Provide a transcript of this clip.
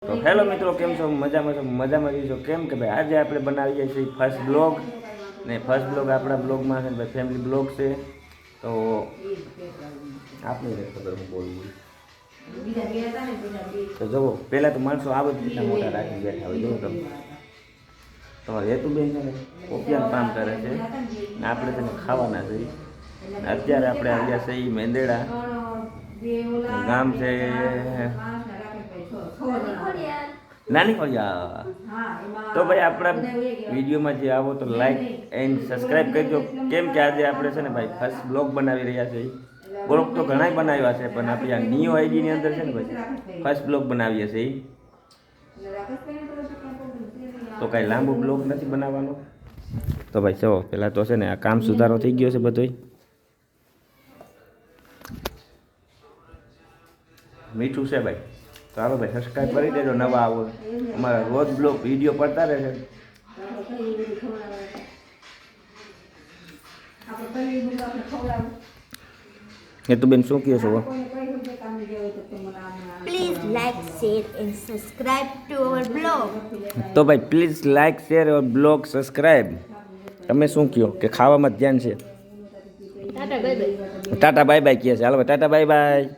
તો હેલો મિત્રો, કેમ છો? મજામાં રહીશો? કેમ કે ભાઈ આજે આપણે બનાવીએ છીએ ફર્સ્ટ બ્લોગ ને ફર્સ્ટ બ્લોગ આપણા બ્લોગમાં છે ભાઈ ફેમિલી બ્લોગ છે. તો આપણે ખબર હું બોલવું તો જુઓ, પહેલાં તો માણસો આ બધી રીતના મોટા રાખી બેઠા હોય. જુઓ તમે, તમારે હેતુબેન છે ને કોપિયાનું કામ કરે છે ને આપણે તેને ખાવાના છે. અત્યારે આપણે આવ્યા છે એ મેંદેડા ગામ છે નાની ખોડિયા. તો ભાઈ આપણા વિડીયોમાં જે આવો તો લાઈક એન્ડ સબસ્ક્રાઈબ કરજો. કેમ કે આજે આપણે છે ને ભાઈ ફર્સ્ટ બ્લોગ બનાવી રહ્યા છીએ. બ્લોગ તો ઘણા બનાવ્યા છે પણ આપણી આ ન્યૂ આઈડીની અંદર છે ને ભાઈ ફર્સ્ટ બ્લોગ બનાવીએ છીએ. તો કાંઈ લાંબુ બ્લોગ નથી બનાવવાનો. તો ભાઈ ચલો પહેલાં તો છે ને આ કામ સુધારો થઈ ગયો છે બધોય. મીઠું છે ભાઈ. તો હાલો ભાઈ સબસ્ક્રાઈબ કરી દેજો. નવા આવો અમારા રોજ બ્લોગ વિડીયો પડતા રહે છે. એ તો બેન શું કહો છો? Please like, share and subscribe to our blog. તો ભાઈ please like share or blog subscribe. તમે શું કહો કે ખાવામાં ધ્યાન છે? Tata, bye bye. Tata bye bye કહે છે. હાલો ટાટા બાય બાય.